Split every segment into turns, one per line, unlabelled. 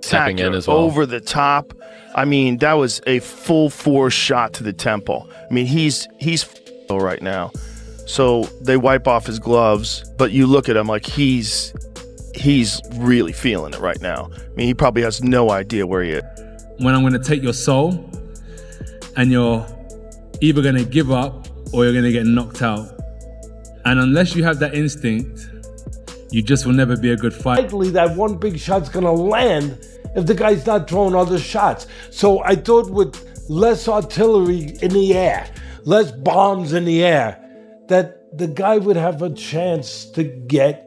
stepping in
spectacular,
as well.
over the top. I mean, that was a full force shot to the temple. I mean, he's right now. So they wipe off his gloves, but you look at him like he's really feeling it right now. I mean, he probably has no idea where he is.
When I'm going to take your soul, and you're either going to give up or you're going to get knocked out. And unless you have that instinct, you just will never be a good fighter.
Likely that one big shot's gonna land if the guy's not throwing other shots. So I thought with less artillery in the air, less bombs in the air, that the guy would have a chance to get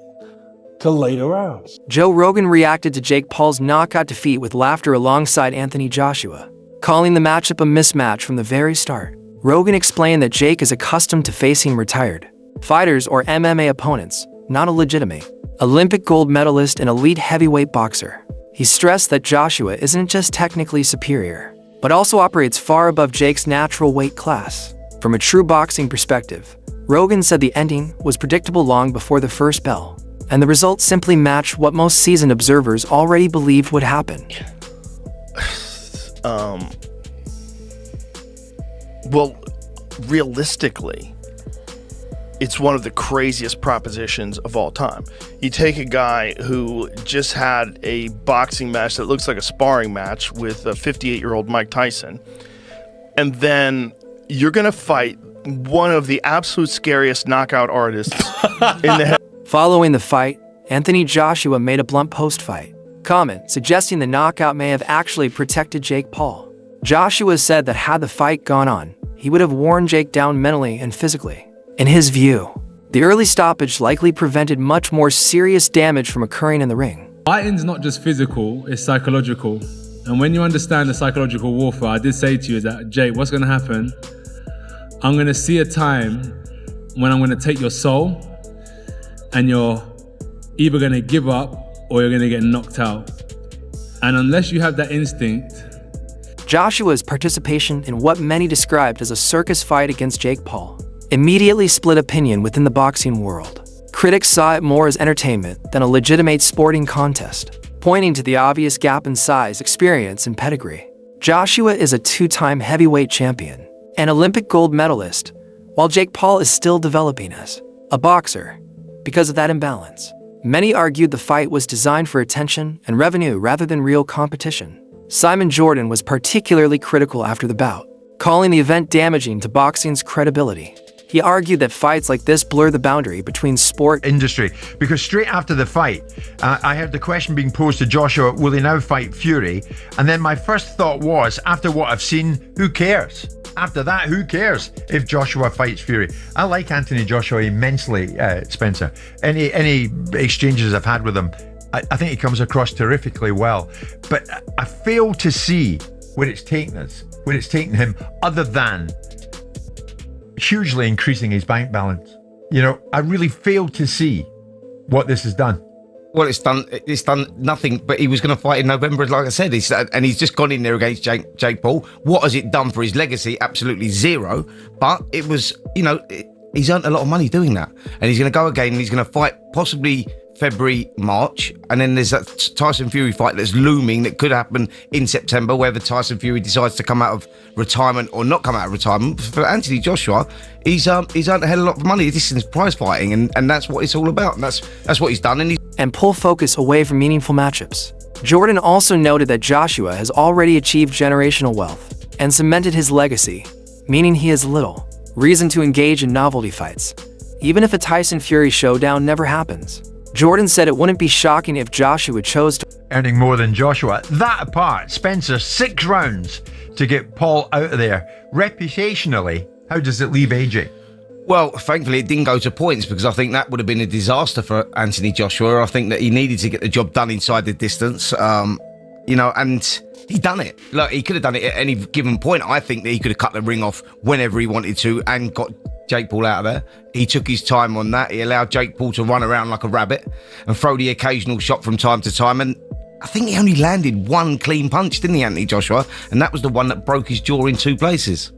to later rounds.
Joe Rogan reacted to Jake Paul's knockout defeat with laughter alongside Anthony Joshua, calling the matchup a mismatch from the very start. Rogan explained that Jake is accustomed to facing retired fighters or MMA opponents, not a legitimate Olympic gold medalist and elite heavyweight boxer. He stressed that Joshua isn't just technically superior, but also operates far above Jake's natural weight class. From a true boxing perspective, Rogan said the ending was predictable long before the first bell, and the results simply matched what most seasoned observers already believed would happen.
Well, realistically, it's one of the craziest propositions of all time. You take a guy who just had a boxing match that looks like a sparring match with a 58-year-old Mike Tyson, and then you're going to fight one of the absolute scariest knockout artists in the head.
Following the fight, Anthony Joshua made a blunt post-fight comment suggesting the knockout may have actually protected Jake Paul. Joshua said that had the fight gone on, he would have worn Jake down mentally and physically. In his view, the early stoppage likely prevented much more serious damage from occurring in the ring.
Fighting's not just physical, it's psychological. And when you understand the psychological warfare, I did say to you that, Jake, what's going to happen? I'm going to see a time when I'm going to take your soul, and you're either going to give up or you're going to get knocked out. And unless you have that instinct...
Joshua's participation in what many described as a circus fight against Jake Paul immediately split opinion within the boxing world. Critics saw it more as entertainment than a legitimate sporting contest, pointing to the obvious gap in size, experience, and pedigree. Joshua is a two-time heavyweight champion, an Olympic gold medalist, while Jake Paul is still developing as a boxer. Because of that imbalance, many argued the fight was designed for attention and revenue rather than real competition. Simon Jordan was particularly critical after the bout, calling the event damaging to boxing's credibility. He argued that fights like this blur the boundary between sport and
industry, because straight after the fight, I heard the question being posed to Joshua, will he now fight Fury? And then my first thought was, after what I've seen, who cares? After that, who cares if Joshua fights Fury? I like Anthony Joshua immensely, Spencer. Any exchanges I've had with him, I think he comes across terrifically well. But I fail to see where it's taken us, where it's taken him, other than hugely increasing his bank balance. You know, I really fail to see what this has done.
Well, it's done nothing, but he was going to fight in November, like I said, and he's just gone in there against Jake Paul. What has it done for his legacy? Absolutely zero. But it was, you know, he's earned a lot of money doing that. And he's going to go again, and he's going to fight possibly February, March, and then there's that Tyson Fury fight that's looming that could happen in September, whether Tyson Fury decides to come out of retirement or not come out of retirement. For Anthony Joshua, he's earned a hell of a lot of money. This is prize fighting, and that's what it's all about, and that's what he's done.
And pull focus away from meaningful matchups. Jordan also noted that Joshua has already achieved generational wealth and cemented his legacy, meaning he has little reason to engage in novelty fights, even if a Tyson Fury showdown never happens. Jordan said it wouldn't be shocking if Joshua chose to
earning more than Joshua. That apart, Spencer, 6 rounds to get Paul out of there. Reputationally, how does it leave AJ?
Well, thankfully it didn't go to points, because I think that would have been a disaster for Anthony Joshua. I think that he needed to get the job done inside the distance, you know, and he done it. Look, he could have done it at any given point. I think that he could have cut the ring off whenever he wanted to and got Jake Paul out of there. He took his time on that. He allowed Jake Paul to run around like a rabbit and throw the occasional shot from time to time. And I think he only landed one clean punch, didn't he, Anthony Joshua? And that was the one that broke his jaw in 2 places.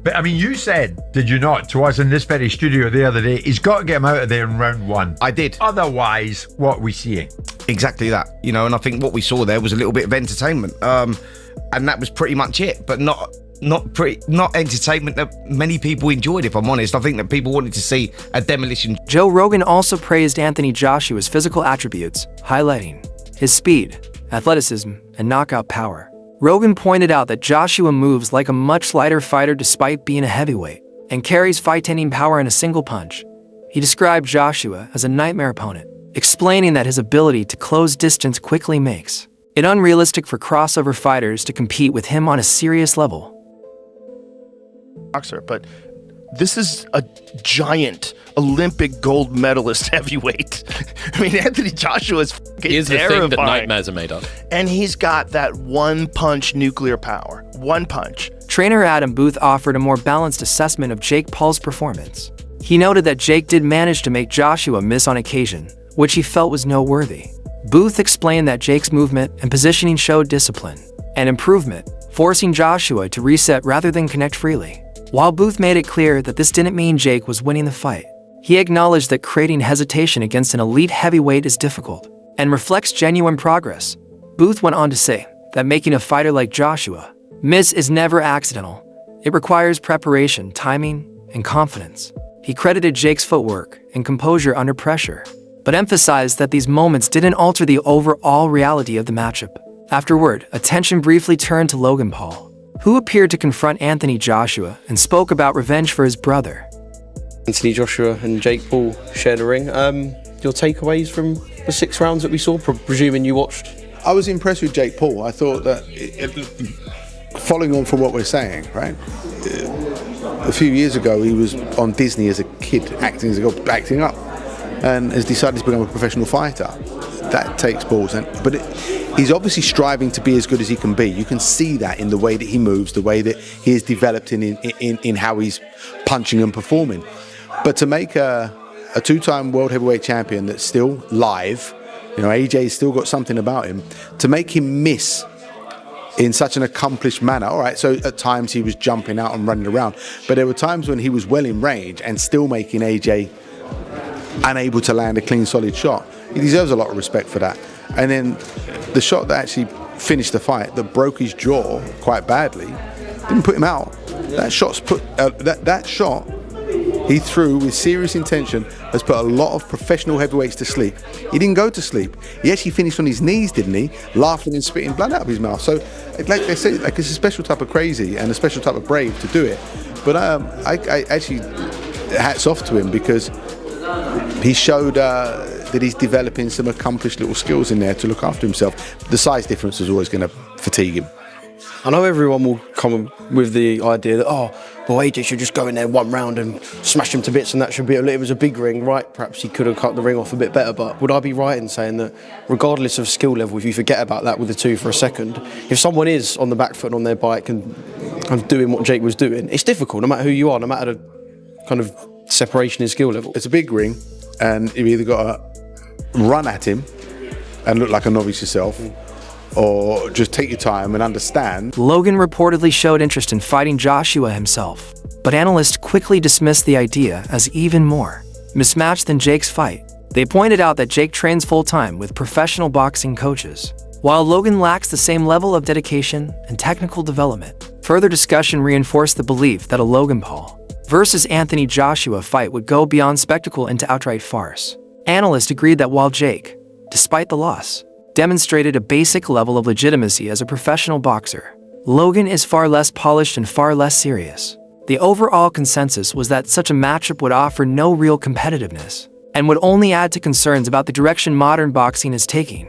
But I mean, you said, did you not, to us in this very studio the other day, he's got to get him out of there in round one.
I did.
Otherwise, what are we seeing?
Exactly that, and I think what we saw there was a little bit of entertainment, and that was pretty much it. But not entertainment that many people enjoyed. If I'm honest, I think that people wanted to see a demolition.
Joe Rogan also praised Anthony Joshua's physical attributes, highlighting his speed, athleticism, and knockout power. Rogan pointed out that Joshua moves like a much lighter fighter despite being a heavyweight, and carries fight-ending power in a single punch. He described Joshua as a nightmare opponent, explaining that his ability to close distance quickly makes it unrealistic for crossover fighters to compete with him on a serious level.
Boxer, but this is a giant Olympic gold medalist heavyweight. I mean, Anthony Joshua is
Here's the
terrifying.
thing that nightmares are made of.
And he's got that one-punch nuclear power. One punch.
Trainer Adam Booth offered a more balanced assessment of Jake Paul's performance. He noted that Jake did manage to make Joshua miss on occasion, which he felt was noteworthy. Booth explained that Jake's movement and positioning showed discipline and improvement, forcing Joshua to reset rather than connect freely. While Booth made it clear that this didn't mean Jake was winning the fight, he acknowledged that creating hesitation against an elite heavyweight is difficult and reflects genuine progress. Booth went on to say that making a fighter like Joshua miss is never accidental. It requires preparation, timing, and confidence. He credited Jake's footwork and composure under pressure, but emphasized that these moments didn't alter the overall reality of the matchup. Afterward, attention briefly turned to Logan Paul, who appeared to confront Anthony Joshua and spoke about revenge for his brother.
Anthony Joshua and Jake Paul shared a ring. Your takeaways from the 6 rounds that we saw, presuming you watched?
I was impressed with Jake Paul. I thought that, following on from what we're saying, right? A few years ago, he was on Disney as a kid, acting up, and has decided to become a professional fighter. That takes balls, but he's obviously striving to be as good as he can be. You can see that in the way that he moves, the way that he is developed in how he's punching and performing. But to make a 2-time world heavyweight champion that's still live, AJ's still got something about him, to make him miss in such an accomplished manner. All right, so at times he was jumping out and running around, but there were times when he was well in range and still making AJ unable to land a clean, solid shot. He deserves a lot of respect for that. And then the shot that actually finished the fight, that broke his jaw quite badly, didn't put him out. That shot he threw with serious intention has put a lot of professional heavyweights to sleep. He didn't go to sleep. He actually finished on his knees, didn't he? Laughing and spitting blood out of his mouth. So, like they say, it's a special type of crazy and a special type of brave to do it. But I actually, hats off to him, because he showed that he's developing some accomplished little skills in there to look after himself. The size difference is always going to fatigue him.
I know everyone will come with the idea that, AJ should just go in there one round and smash him to bits, and that should be it. It was a big ring, right? Perhaps he could have cut the ring off a bit better, but would I be right in saying that regardless of skill level, if you forget about that with the 2 for a second, if someone is on the back foot and on their bike and doing what Jake was doing, it's difficult no matter who you are, no matter the kind of separation in skill level.
It's a big ring, and you've either got to run at him and look like a novice yourself, or just take your time and understand.
Logan reportedly showed interest in fighting Joshua himself, but analysts quickly dismissed the idea as even more mismatched than Jake's fight. They pointed out that Jake trains full-time with professional boxing coaches, while Logan lacks the same level of dedication and technical development. Further discussion reinforced the belief that a Logan Paul versus Anthony Joshua fight would go beyond spectacle into outright farce. Analysts agreed that while Jake, despite the loss, demonstrated a basic level of legitimacy as a professional boxer, Logan is far less polished and far less serious. The overall consensus was that such a matchup would offer no real competitiveness and would only add to concerns about the direction modern boxing is taking.